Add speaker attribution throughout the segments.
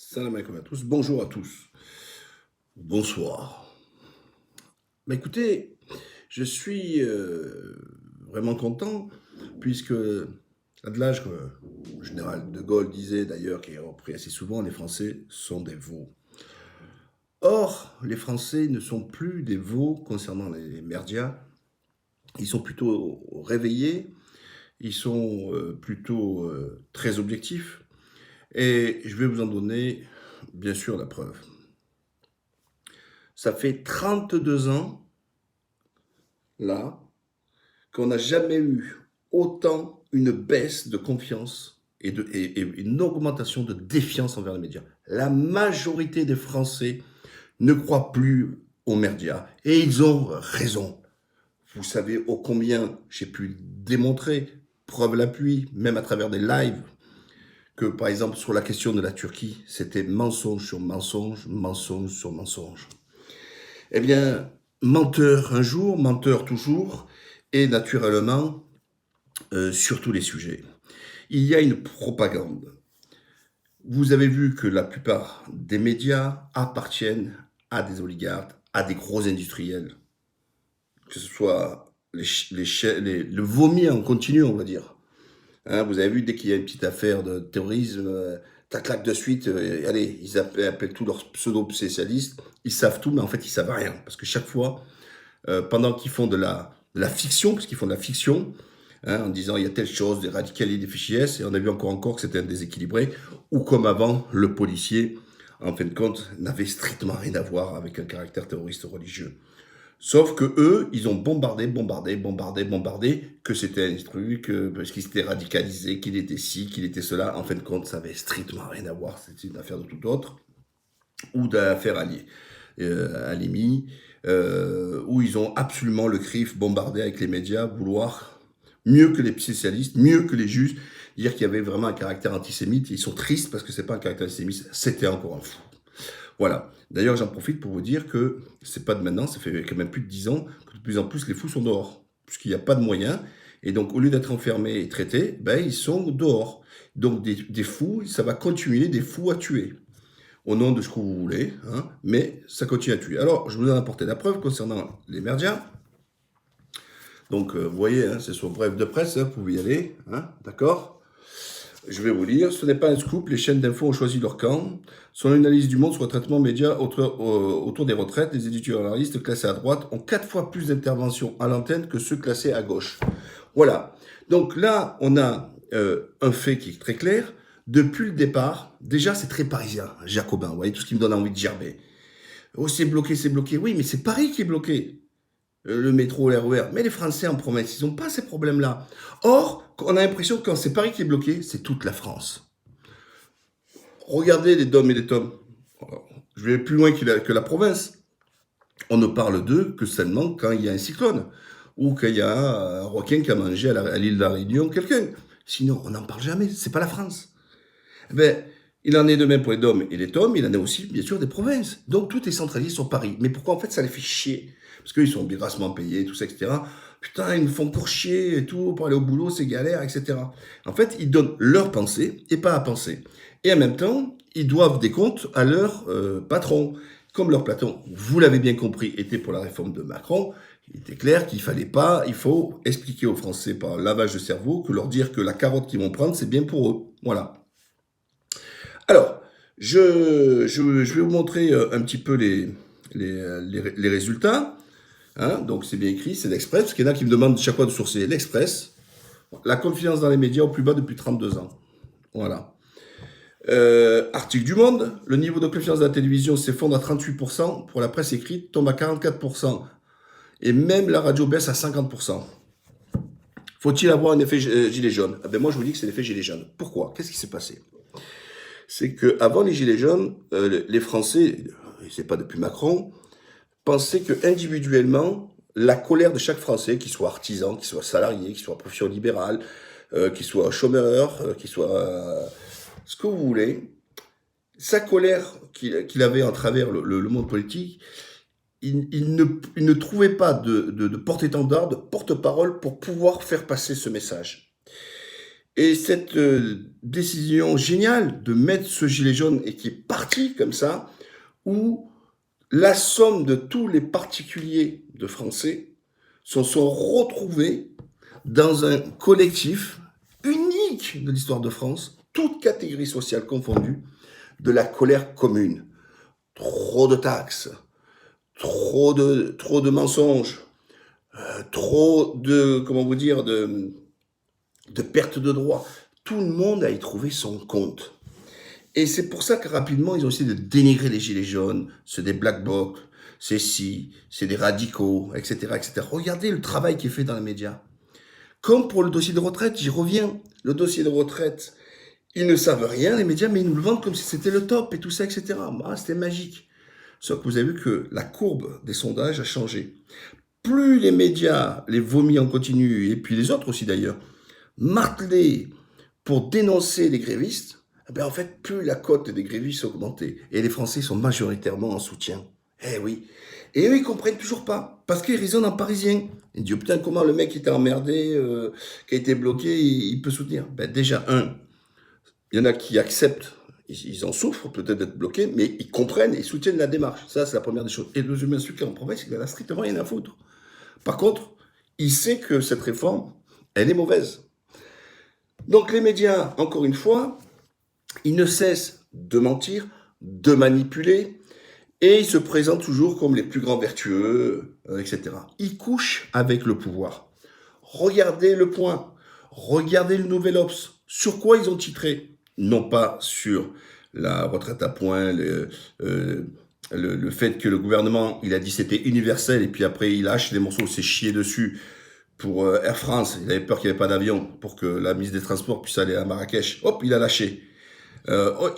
Speaker 1: Salam alaikum à tous, bonjour à tous, bonsoir. Écoutez, je suis vraiment content puisque l'adage que le général de Gaulle disait d'ailleurs, qui est repris assez souvent, les Français sont des veaux. Or, les Français ne sont plus des veaux concernant les merdias, ils sont plutôt réveillés, ils sont plutôt très objectifs et je vais vous en donner bien sûr la preuve. Ça fait 32 ans, là, qu'on n'a jamais eu autant une baisse de confiance et une augmentation de défiance envers les médias. La majorité des Français ne croient plus aux médias et ils ont raison. Vous savez ô combien j'ai pu démontrer, preuve l'appui, même à travers des lives, que par exemple sur la question de la Turquie, c'était mensonge sur mensonge, mensonge sur mensonge. Eh bien, menteur un jour, menteur toujours, et naturellement, sur tous les sujets. Il y a une propagande. Vous avez vu que la plupart des médias appartiennent à des oligarques, à des gros industriels, que ce soit le vomi en continu, on va dire. Hein, vous avez vu, dès qu'il y a une petite affaire de terrorisme, tac, clac, de suite, allez, ils appellent tous leurs pseudo-spécialistes, ils savent tout, mais en fait, ils savent rien. Parce que chaque fois, pendant qu'ils font de la fiction, parce qu'ils font de la fiction, hein, en disant il y a telle chose, des radicalisés, des fichiers S, et on a vu encore que c'était un déséquilibré, ou comme avant, le policier, en fin de compte, n'avait strictement rien à voir avec un caractère terroriste religieux. Sauf que eux, ils ont bombardé, que c'était un truc, parce qu'il s'était radicalisé, qu'il était ci, qu'il était cela. En fin de compte, ça avait strictement rien à voir. C'était une affaire de tout autre, ou d'affaire Halimi, où ils ont absolument le CRIF bombardé avec les médias, vouloir mieux que les spécialistes, mieux que les juges, dire qu'il y avait vraiment un caractère antisémite. Ils sont tristes parce que c'est pas un caractère antisémite, c'était encore un fou. Voilà. D'ailleurs, j'en profite pour vous dire que c'est pas de maintenant, ça fait quand même plus de 10 ans que de plus en plus les fous sont dehors, puisqu'il n'y a pas de moyens. Et donc, au lieu d'être enfermés et traités, ben, ils sont dehors. Donc, des fous, ça va continuer, des fous à tuer au nom de ce que vous voulez, hein, mais ça continue à tuer. Alors, je vous en ai apporté la preuve concernant les merdias. Donc, vous voyez, hein, c'est sur bref de presse, hein, vous pouvez y aller, hein, d'accord. Je vais vous lire. Ce n'est pas un scoop, les chaînes d'infos ont choisi leur camp. Selon une analyse du Monde sur le traitement média autour des retraites, les éditorialistes classés à droite ont 4 fois plus d'interventions à l'antenne que ceux classés à gauche. Voilà. Donc là, on a un fait qui est très clair. Depuis le départ, déjà c'est très parisien, jacobin, vous voyez, tout ce qui me donne envie de gerber. Oh, c'est bloqué, c'est bloqué. Oui, mais c'est Paris qui est bloqué. Le métro, l'RER. Mais les Français en province, ils n'ont pas ces problèmes-là. Or, on a l'impression que quand c'est Paris qui est bloqué, c'est toute la France. Regardez les DOM et les TOM. Je vais plus loin que la province. On ne parle d'eux que seulement quand il y a un cyclone ou qu'il y a un requin qui a mangé à l'île de la Réunion quelqu'un. Sinon, on n'en parle jamais. C'est pas la France. Ben, il en est de même pour les DOM et les TOM, il en est aussi, bien sûr, des provinces. Donc, tout est centralisé sur Paris. Mais pourquoi, en fait, ça les fait chier? Parce qu'ils sont grassement payés, tout ça, etc. Putain, ils nous font encore chier et tout, pour aller au boulot, c'est galère, etc. En fait, ils donnent leur pensée et pas à penser. Et en même temps, ils doivent des comptes à leur patron. Comme leur patron, vous l'avez bien compris, était pour la réforme de Macron, il était clair qu'il fallait pas, il faut expliquer aux Français par lavage de cerveau, que leur dire que la carotte qu'ils vont prendre, c'est bien pour eux. Voilà. Alors, je vais vous montrer un petit peu les résultats. Hein, donc c'est bien écrit, c'est l'Express, parce qu'il y en a qui me demandent chaque fois de sourcer l'Express. La confiance dans les médias au plus bas depuis 32 ans. Voilà. Article du Monde, le niveau de confiance de la télévision s'effondre à 38%, pour la presse écrite tombe à 44%, et même la radio baisse à 50%. Faut-il avoir un effet gilet jaune? Ah ben moi je vous dis que c'est l'effet gilet jaune. Pourquoi? Qu'est-ce qui s'est passé? C'est qu'avant les gilets jaunes, les Français, et c'est pas depuis Macron, pensaient que individuellement, la colère de chaque Français, qu'il soit artisan, qu'il soit salarié, qu'il soit profession libérale, qu'il soit chômeur, qu'il soit ce que vous voulez, sa colère qu'il avait en travers le monde politique, il ne trouvait pas de porte-étendard, de porte-parole pour pouvoir faire passer ce message. Et cette décision géniale de mettre ce gilet jaune et qui est parti comme ça, où la somme de tous les particuliers de Français se sont retrouvés dans un collectif unique de l'histoire de France, toutes catégories sociales confondues, de la colère commune. Trop de taxes, trop de mensonges, trop de, comment vous dire, de perte de droits. Tout le monde a y trouvé son compte. Et c'est pour ça que rapidement, ils ont essayé de dénigrer les gilets jaunes, c'est des black blocs, c'est des radicaux, etc., etc. Regardez le travail qui est fait dans les médias. Comme pour le dossier de retraite, j'y reviens. Le dossier de retraite, ils ne savent rien, les médias, mais ils nous le vendent comme si c'était le top et tout ça, etc. Ah, c'était magique. Sauf que vous avez vu que la courbe des sondages a changé. Plus les médias les vomissent en continu, et puis les autres aussi d'ailleurs, martelés pour dénoncer les grévistes, eh bien en fait, plus la cote des grévistes a augmenté. Et les Français sont majoritairement en soutien. Eh oui. Et eux, ils comprennent toujours pas. Parce qu'ils raisonnent en parisien. Ils disent, oh, putain, comment le mec qui était emmerdé, qui a été bloqué, il peut soutenir. Ben, déjà, il y en a qui acceptent, ils en souffrent peut-être d'être bloqués, mais ils comprennent et ils soutiennent la démarche. Ça, c'est la première des choses. Et le deuxième truc en province, il en a strictement rien à foutre. Par contre, il sait que cette réforme, elle est mauvaise. Donc les médias, encore une fois, ils ne cessent de mentir, de manipuler, et ils se présentent toujours comme les plus grands vertueux, etc. Ils couchent avec le pouvoir. Regardez Le Point, regardez le Nouvel Obs. Sur quoi ils ont titré? Non pas sur la retraite à points, le fait que le gouvernement, il a dit c'était universel, et puis après il lâche des morceaux, s'est chié dessus pour Air France. Il avait peur qu'il n'y ait pas d'avion pour que la ministre des Transports puisse aller à Marrakech. Hop, il a lâché.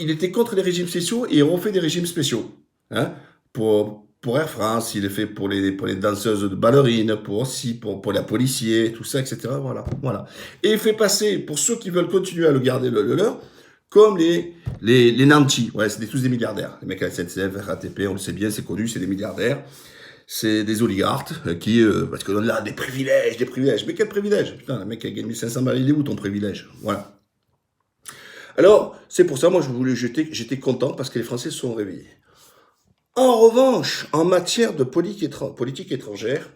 Speaker 1: Il était contre les régimes spéciaux et il refait des régimes spéciaux. Hein, pour Air France, il est fait pour les danseuses de ballerines, pour les policiers, tout ça, etc. Voilà, voilà. Et il fait passer, pour ceux qui veulent continuer à le garder le leur, comme les nantis. Ouais, c'est tous des milliardaires. Les mecs à la SNCF, RATP, on le sait bien, c'est connu, c'est des milliardaires. C'est des oligarques qui, parce que là, des privilèges. Mais quel privilège? Putain, le mec a gagné 1500 balles, il est où ton privilège? Voilà. Alors, c'est pour ça, moi, j'étais content parce que les Français se sont réveillés. En revanche, en matière de politique étrangère,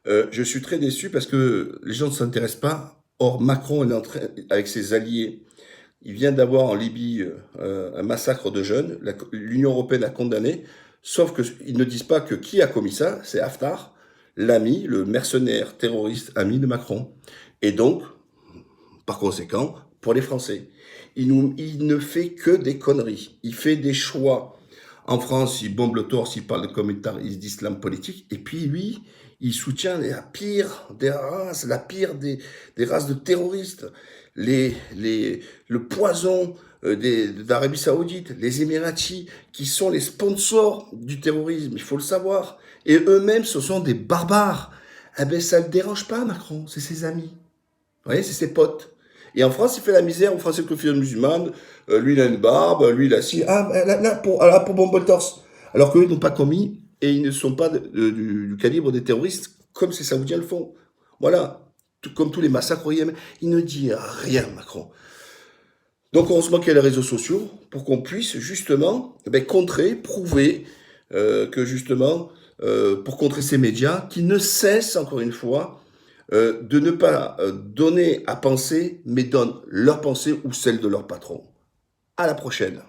Speaker 1: je suis très déçu parce que les gens ne s'intéressent pas. Or, Macron est en train, avec ses alliés, il vient d'avoir en Libye un massacre de jeunes. L'Union européenne a condamné, sauf qu'ils ne disent pas que qui a commis ça, c'est Haftar, l'ami, le mercenaire terroriste ami de Macron. Et donc, par conséquent, pour les Français, il ne fait que des conneries. Il fait des choix. En France, il bombe le torse, il parle de communautarisme d'islam politique, et puis lui, il soutient la pire des races, la pire des races de terroristes, le poison d'Arabie Saoudite, les Émiratis, qui sont les sponsors du terrorisme, il faut le savoir. Et eux-mêmes, ce sont des barbares. Eh ben, ça ne le dérange pas, Macron, c'est ses amis. Vous voyez, c'est ses potes. Et en France, il fait la misère aux Français de confession musulmane. Lui, il a une barbe, lui, il a si. Ah, pour bomber le torse. Alors qu'eux, ils n'ont pas commis et ils ne sont pas du calibre des terroristes comme ces Saoudiens le font. Voilà. Comme tous les massacres au Yémen. Il ne dit rien, Macron. Donc, heureusement qu'il y a les réseaux sociaux pour qu'on puisse justement contrer, prouver que justement, pour contrer ces médias qui ne cessent, encore une fois, de ne pas donner à penser, mais donnent leur pensée ou celle de leur patron. À la prochaine.